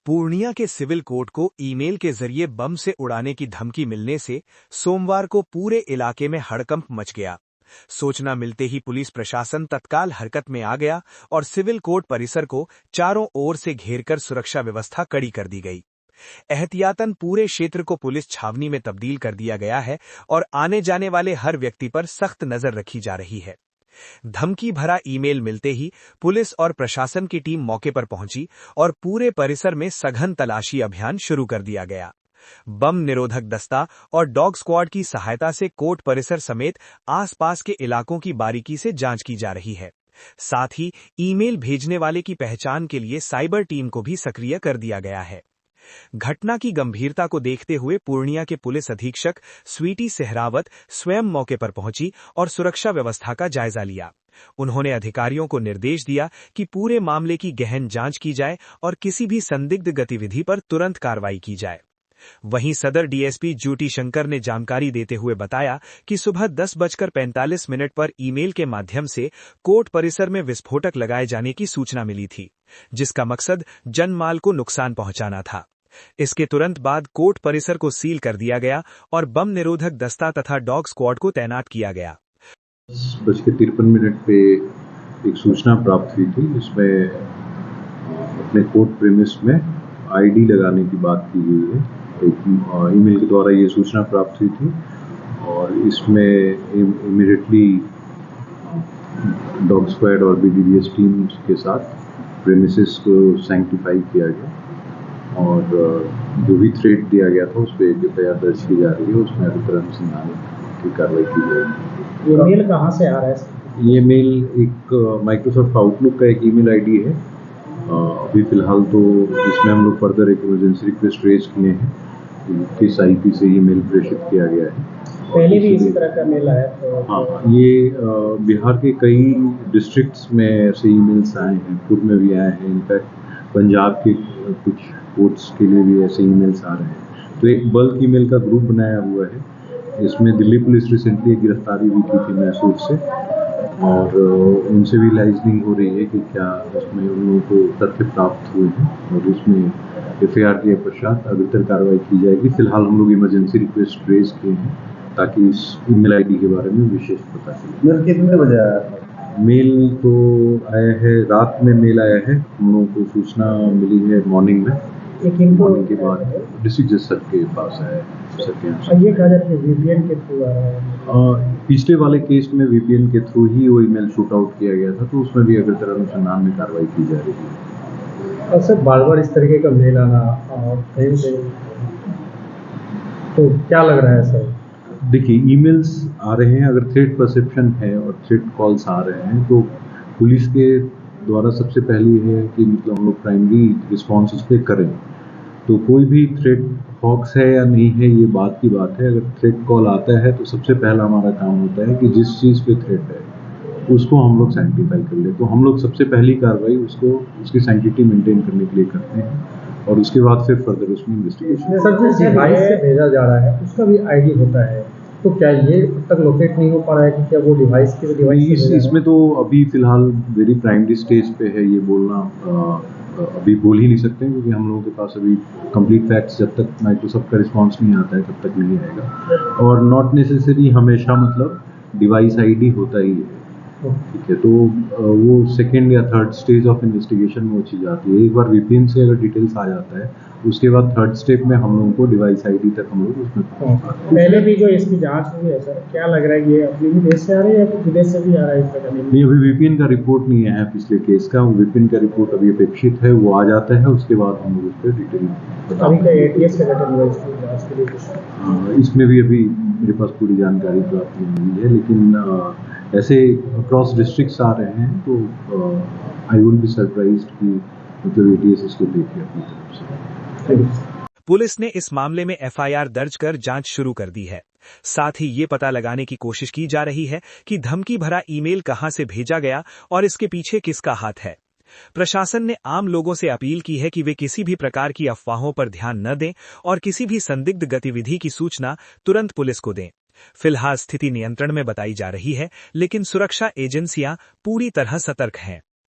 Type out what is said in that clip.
पूर्णिया के civil court को email के जरिए बम से उड़ाने की धमकी मिलने से सोमवार को पूरे इलाके में हड़कंप मच गया। सूचना मिलते ही पुलिस प्रशासन तत्काल हरकत में आ गया और सिविल कोर्ट परिसर को चारों ओर से घेरकर सुरक्षा व्यवस्था कड़ी कर दी गई। एहतियातन पूरे क्षेत्र को पुलिस छावनी में तब्दील कर दिया गया है और आने जाने वाले हर व्यक्ति पर सख्त नजर रखी जा रही है। धमकी भरा ईमेल मिलते ही पुलिस और प्रशासन की टीम मौके पर पहुंची और पूरे परिसर में सघन तलाशी अभियान शुरू कर दिया गया। बम निरोधक दस्ता और डॉग स्क्वाड की सहायता से कोर्ट परिसर समेत आसपास के इलाकों की बारीकी से जांच की जा रही है। साथ ही ईमेल भेजने वाले की पहचान के लिए साइबर टीम को भी सक्रिय कर दिया गया है। घटना की गंभीरता को देखते हुए पूर्णिया के पुलिस अधीक्षक स्वीटी सहरावत स्वयं मौके पर पहुंची और सुरक्षा व्यवस्था का जायजा लिया। उन्होंने अधिकारियों को निर्देश दिया कि पूरे मामले की गहन जांच की जाए और किसी भी संदिग्ध गतिविधि पर तुरंत कार्रवाई की जाए। वहीं सदर डीएसपी ज्योति शंकर ने जानकारी देते हुए बताया कि सुबह 10:45 पर ईमेल के माध्यम से कोर्ट परिसर में विस्फोटक लगाए जाने की सूचना मिली थी, जिसका मकसद जनमाल को नुकसान पहुंचाना था। इसके तुरंत बाद कोर्ट परिसर को सील कर दिया गया और बम निरोधक दस्ता तथा डॉग स्क्वाड को तैनात किया गया। 10:53 पे एक सूचना प्राप्त हुई थी, जिसमें अपने कोर्ट प्रेमिस में आईडी लगाने की बात की गई है। एक ईमेल के द्वारा ये सूचना प्राप्त हुई थी और इसमें इमीडिएटली डॉग स्क्वाड और बीडीडीएस टीम के साथ प्रेमिसेस को सैंक्टिफाई किया गया और जो भी थ्रेट दिया गया था उस पर एक एफआईआर दर्ज की जा रही है। उसमें अभितर अनुसंधान की कार्रवाई की जाएगी। ये मेल कहाँ से आ रहा है? ये मेल एक माइक्रोसॉफ्ट आउटलुक का एक ईमेल आईडी है। अभी फिलहाल तो इसमें हम लोग फर्दर एक इमरजेंसी रिक्वेस्ट रेज किए हैं, किस आईपी से ये मेल प्रेषित किया गया है। पहले भी इसी तरह का मेल आया तो हाँ, ये बिहार के कई डिस्ट्रिक्ट्स में ऐसे ईमेल्स आए हैं, पूर्व में भी आए हैं। इनफैक्ट पंजाब के कुछ कोर्ट्स के लिए भी ऐसे ईमेल्स आ रहे हैं। तो एक बल्क ईमेल का ग्रुप बनाया हुआ है। इसमें दिल्ली पुलिस रिसेंटली एक गिरफ्तारी भी की थी मैसूर से और उनसे भी लाइजनिंग हो रही है कि क्या उसमें उन लोगों को तथ्य प्राप्त हुए हैं और उसमें एफआईआर के पश्चात अग्रतर कार्रवाई की जाएगी। फिलहाल हम लोग इमरजेंसी रिक्वेस्ट रेज किए हैं ताकि इस ईमेल आईडी के बारे में विशेष पता चले। मेल कितने बजे आया था? मेल तो आया है, रात में मेल आया है। हम लोगों को सूचना मिली है मॉर्निंग में। मॉर्निंग के बाद डिस्ट्रिक्ट जज सर के पास आया है। ये कहा जाता है वीपीएन के थ्रू आ रहा है। पिछले वाले केस में वीपीएन के थ्रू ही वो ईमेल शूट आउट किया गया था, तो उसमें भी अग्रतर अनुसंधान में कार्रवाई की जा रही है। और सर बार बार इस तरीके का मेल आना और तो क्या लग रहा है सर? देखिए, ईमेल्स आ रहे हैं, अगर थ्रेट परसेप्शन है और थ्रेट कॉल्स आ रहे हैं तो पुलिस के द्वारा सबसे पहली है कि मतलब हम लोग प्राइमरी रिस्पॉन्स उस पर करें। तो कोई भी थ्रेट हॉक्स है या नहीं है, ये बात की बात है। अगर थ्रेट कॉल आता है तो सबसे पहला हमारा काम होता है कि जिस चीज़ पे थ्रेट है उसको हम लोग सैंक्टिफाई कर ले। तो हम लोग सबसे पहली कार्रवाई उसको उसकी सैंक्टिटी मेंटेन करने के लिए करते हैं और उसके बाद फिर फर्दर उसमें इन्वेस्टिगेशन। सर, जिस डिवाइस से भेजा जा रहा है उसका भी आईडी होता है, तो क्या ये अब तक लोकेट नहीं हो पा रहा है कि क्या वो डिवाइस के डिवाइस इसमें तो अभी फिलहाल वेरी प्राइमरी स्टेज पे है। ये बोलना अभी बोल ही नहीं सकते, क्योंकि हम लोगों के पास अभी कंप्लीट फैक्ट्स जब तक माइक्रोसॉफ्ट का रिस्पांस नहीं आता है तब तक नहीं आएगा। और नॉट नेसेसरी हमेशा मतलब डिवाइस आईडी होता ही है, ठीक है। तो वो सेकेंड या थर्ड स्टेज ऑफ इन्वेस्टिगेशन में वो चीज़ आती है। एक बार वीपीएन से अगर डिटेल्स आ जाता है उसके बाद थर्ड स्टेप में हम लोगों को डिवाइस आईडी तक हम लोग उसमें पहले भी जो इसकी जांच हुई है सर, क्या लग रहा है ये अपने ही देश से आ रही है या विदेश से भी आ रहा है? इस तरह नहीं, अभी वीपीएन का रिपोर्ट नहीं आया है पिछले केस का। वीपीएन का रिपोर्ट अभी अपेक्षित है, वो आ जाता है, उसके बाद हम लोग उस पर डिटेल अभी का एटीएस का डाटा हुआ इसकी जांच के लिए। इसमें भी अभी मेरे पास पूरी जानकारी प्राप्त नहीं हुई है, लेकिन ऐसे अक्रॉस डिस्ट्रिक्ट्स आ रहे हैं तो आई वुड बी सरप्राइज्ड कि मतलब एटीएस इसको देखे अपनी तरफ से। पुलिस ने इस मामले में एफआईआर दर्ज कर जांच शुरू कर दी है। साथ ही ये पता लगाने की कोशिश की जा रही है कि धमकी भरा ईमेल कहां से भेजा गया और इसके पीछे किसका हाथ है। प्रशासन ने आम लोगों से अपील की है कि वे किसी भी प्रकार की अफवाहों पर ध्यान न दें और किसी भी संदिग्ध गतिविधि की सूचना तुरंत पुलिस को दें। फिलहाल स्थिति नियंत्रण में बताई जा रही है, लेकिन सुरक्षा एजेंसियां पूरी तरह सतर्क हैं।